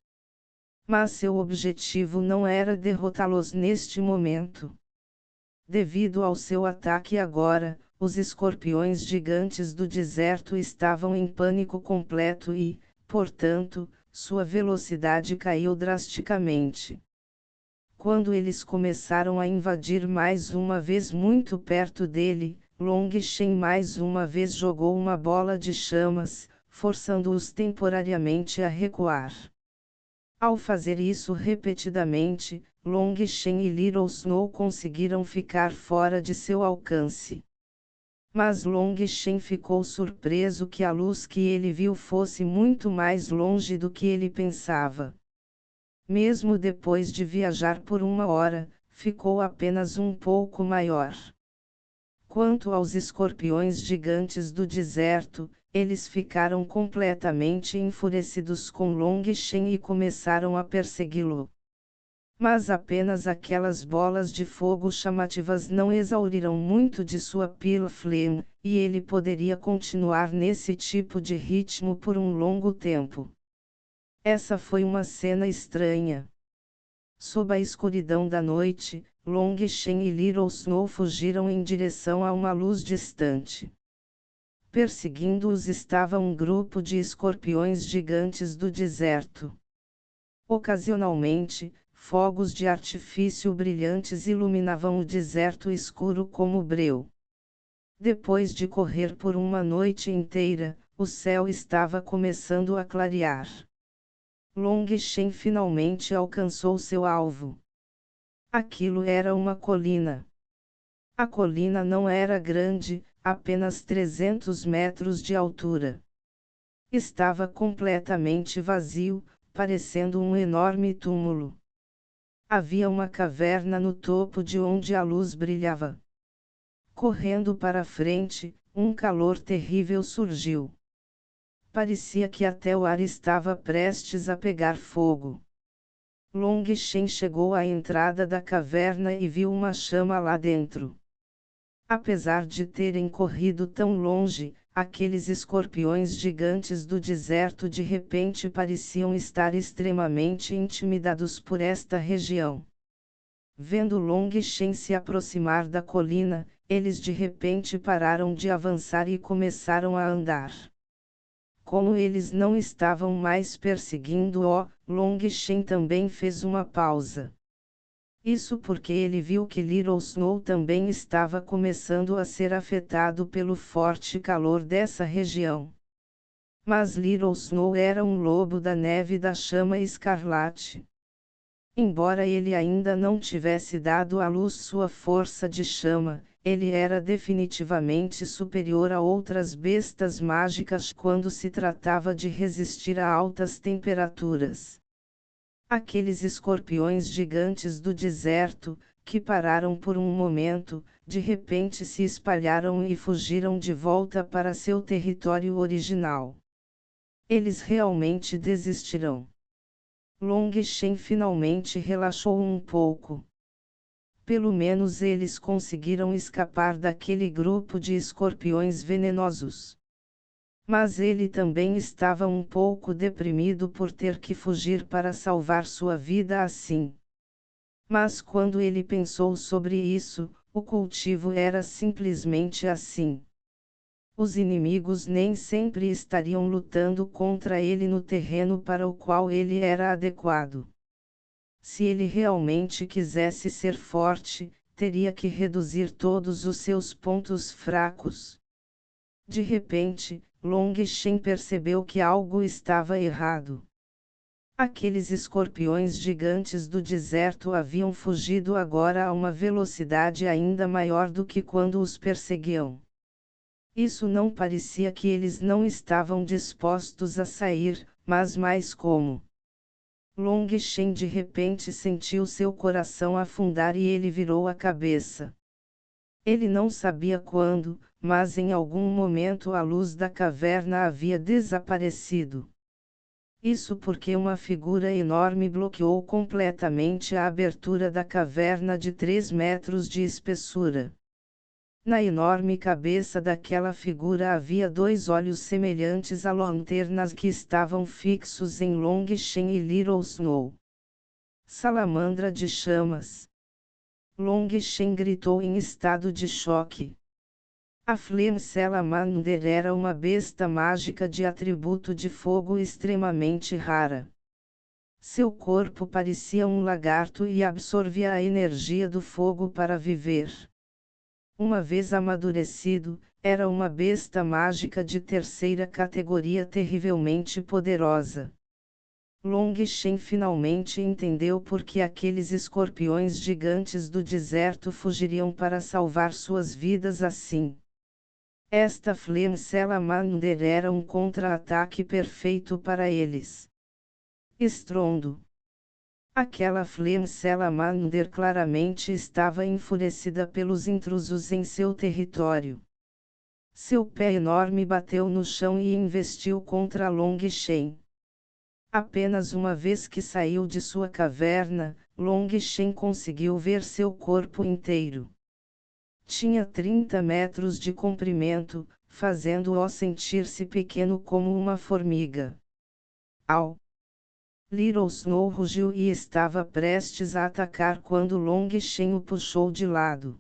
Mas seu objetivo não era derrotá-los neste momento. Devido ao seu ataque agora, os escorpiões gigantes do deserto estavam em pânico completo e, portanto, sua velocidade caiu drasticamente. Quando eles começaram a invadir mais uma vez muito perto dele, Long Shen mais uma vez jogou uma bola de chamas, forçando-os temporariamente a recuar. Ao fazer isso repetidamente, Long Shen e Little Snow conseguiram ficar fora de seu alcance. Mas Long Shen ficou surpreso que a luz que ele viu fosse muito mais longe do que ele pensava. Mesmo depois de viajar por 1 hora, ficou apenas um pouco maior. Quanto aos escorpiões gigantes do deserto, eles ficaram completamente enfurecidos com Long Shen e começaram a persegui-lo. Mas apenas aquelas bolas de fogo chamativas não exauriram muito de sua Pilflame, e ele poderia continuar nesse tipo de ritmo por um longo tempo. Essa foi uma cena estranha. Sob a escuridão da noite, Long Shen e Little Snow fugiram em direção a uma luz distante. Perseguindo-os estava um grupo de escorpiões gigantes do deserto. Ocasionalmente, fogos de artifício brilhantes iluminavam o deserto escuro como breu. Depois de correr por uma noite inteira, o céu estava começando a clarear. Long Shen finalmente alcançou seu alvo. Aquilo era uma colina. A colina não era grande, apenas 300 metros de altura. Estava completamente vazio, parecendo um enorme túmulo. Havia uma caverna no topo de onde a luz brilhava. Correndo para frente, um calor terrível surgiu. Parecia que até o ar estava prestes a pegar fogo. Long Shen chegou à entrada da caverna e viu uma chama lá dentro. Apesar de terem corrido tão longe, aqueles escorpiões gigantes do deserto de repente pareciam estar extremamente intimidados por esta região. Vendo Long Shen se aproximar da colina, eles de repente pararam de avançar e começaram a andar. Como eles não estavam mais perseguindo-o, Long Shen também fez uma pausa. Isso porque ele viu que Little Snow também estava começando a ser afetado pelo forte calor dessa região. Mas Little Snow era um lobo da neve da chama escarlate. Embora ele ainda não tivesse dado à luz sua força de chama, ele era definitivamente superior a outras bestas mágicas quando se tratava de resistir a altas temperaturas. Aqueles escorpiões gigantes do deserto, que pararam por um momento, de repente se espalharam e fugiram de volta para seu território original. Eles realmente desistirão. Long Shen finalmente relaxou um pouco. Pelo menos eles conseguiram escapar daquele grupo de escorpiões venenosos. Mas ele também estava um pouco deprimido por ter que fugir para salvar sua vida assim. Mas quando ele pensou sobre isso, o cultivo era simplesmente assim. Os inimigos nem sempre estariam lutando contra ele no terreno para o qual ele era adequado. Se ele realmente quisesse ser forte, teria que reduzir todos os seus pontos fracos. De repente, Long Shen percebeu que algo estava errado. Aqueles escorpiões gigantes do deserto haviam fugido agora a uma velocidade ainda maior do que quando os perseguiam. Isso não parecia que eles não estavam dispostos a sair, mas mais como. Long Shen de repente sentiu seu coração afundar e ele virou a cabeça. Ele não sabia quando, mas em algum momento a luz da caverna havia desaparecido. Isso porque uma figura enorme bloqueou completamente a abertura da caverna de 3 metros de espessura. Na enorme cabeça daquela figura havia 2 olhos semelhantes a lanternas que estavam fixos em Long Shen e Little Snow. Salamandra de chamas! Long Shen gritou em estado de choque. A Flame Salamander era uma besta mágica de atributo de fogo extremamente rara. Seu corpo parecia um lagarto e absorvia a energia do fogo para viver. Uma vez amadurecido, era uma besta mágica de terceira categoria terrivelmente poderosa. Long Shen finalmente entendeu por que aqueles escorpiões gigantes do deserto fugiriam para salvar suas vidas assim. Esta Flame Salamander era um contra-ataque perfeito para eles. Estrondo. Aquela Flame Salamander claramente estava enfurecida pelos intrusos em seu território. Seu pé enorme bateu no chão e investiu contra Long Shen. Apenas uma vez que saiu de sua caverna, Long Shen conseguiu ver seu corpo inteiro. Tinha 30 metros de comprimento, fazendo-o sentir-se pequeno como uma formiga. Au! Little Snow rugiu e estava prestes a atacar quando Long Shen o puxou de lado.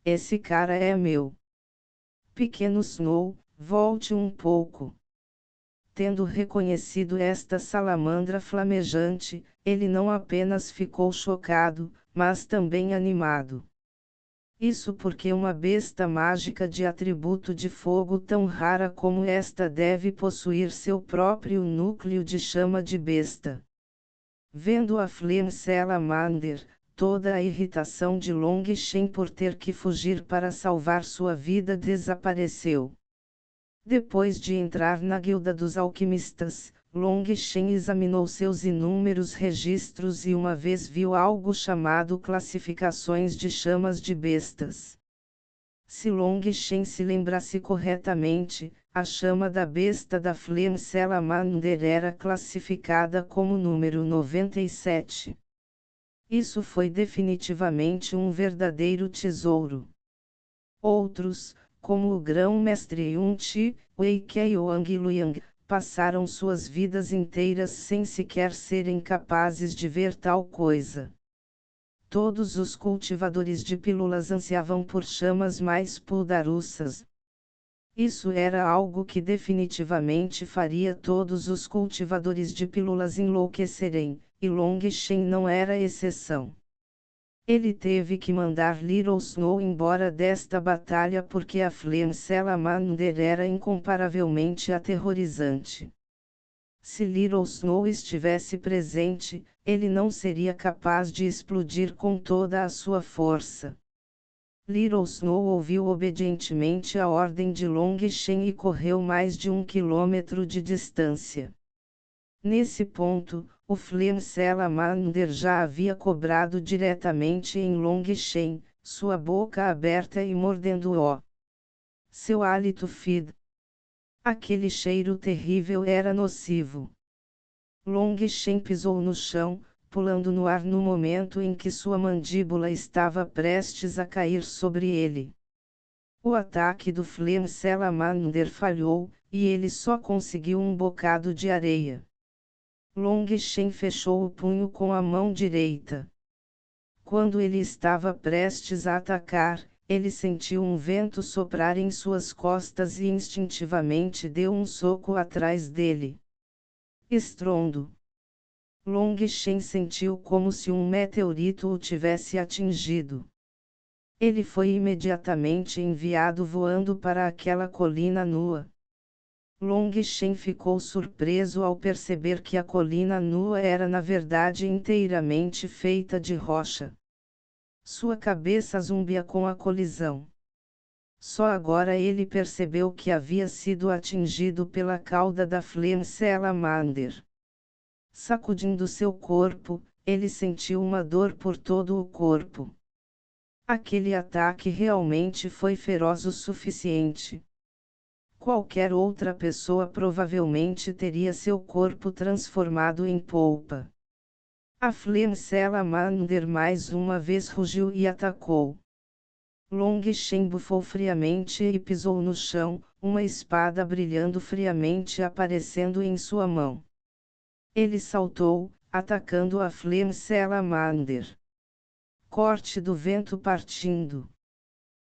Esse cara é meu. Pequeno Snow, volte um pouco. Tendo reconhecido esta salamandra flamejante, ele não apenas ficou chocado, mas também animado. Isso porque uma besta mágica de atributo de fogo tão rara como esta deve possuir seu próprio núcleo de chama de besta. Vendo a Flame Salamander, toda a irritação de Long Shen por ter que fugir para salvar sua vida desapareceu. Depois de entrar na guilda dos alquimistas, Long Shen examinou seus inúmeros registros e uma vez viu algo chamado classificações de chamas de bestas. Se Long Shen se lembrasse corretamente, a chama da besta da Flame Salamander era classificada como número 97. Isso foi definitivamente um verdadeiro tesouro. Outros, como o grão-mestre Yun-Ti, Wei Keiyang e Luoyang, passaram suas vidas inteiras sem sequer serem capazes de ver tal coisa. Todos os cultivadores de pílulas ansiavam por chamas mais poderosas. Isso era algo que definitivamente faria todos os cultivadores de pílulas enlouquecerem, e Long Shen não era exceção. Ele teve que mandar Little Snow embora desta batalha porque a Flame Salamander era incomparavelmente aterrorizante. Se Little Snow estivesse presente, ele não seria capaz de explodir com toda a sua força. Little Snow ouviu obedientemente a ordem de Long Shen e correu mais de 1 quilômetro de distância. Nesse ponto, o Flame Salamander já havia cobrado diretamente em Long Shen, sua boca aberta e mordendo-o. Seu hálito fed. Aquele cheiro terrível era nocivo. Long Shen pisou no chão, pulando no ar no momento em que sua mandíbula estava prestes a cair sobre ele. O ataque do Flame Salamander falhou, e ele só conseguiu um bocado de areia. Long Shen fechou o punho com a mão direita. Quando ele estava prestes a atacar, ele sentiu um vento soprar em suas costas e instintivamente deu um soco atrás dele. Estrondo. Long Shen sentiu como se um meteorito o tivesse atingido. Ele foi imediatamente enviado voando para aquela colina nua. Long Shen ficou surpreso ao perceber que a colina nua era na verdade inteiramente feita de rocha. Sua cabeça zumbia com a colisão. Só agora ele percebeu que havia sido atingido pela cauda da Flame Salamander. Sacudindo seu corpo, ele sentiu uma dor por todo o corpo. Aquele ataque realmente foi feroz o suficiente. Qualquer outra pessoa provavelmente teria seu corpo transformado em polpa. A Flame Salamander mais uma vez rugiu e atacou. Long Shen bufou friamente e pisou no chão, uma espada brilhando friamente aparecendo em sua mão. Ele saltou, atacando a Flame Salamander. Corte do vento partindo.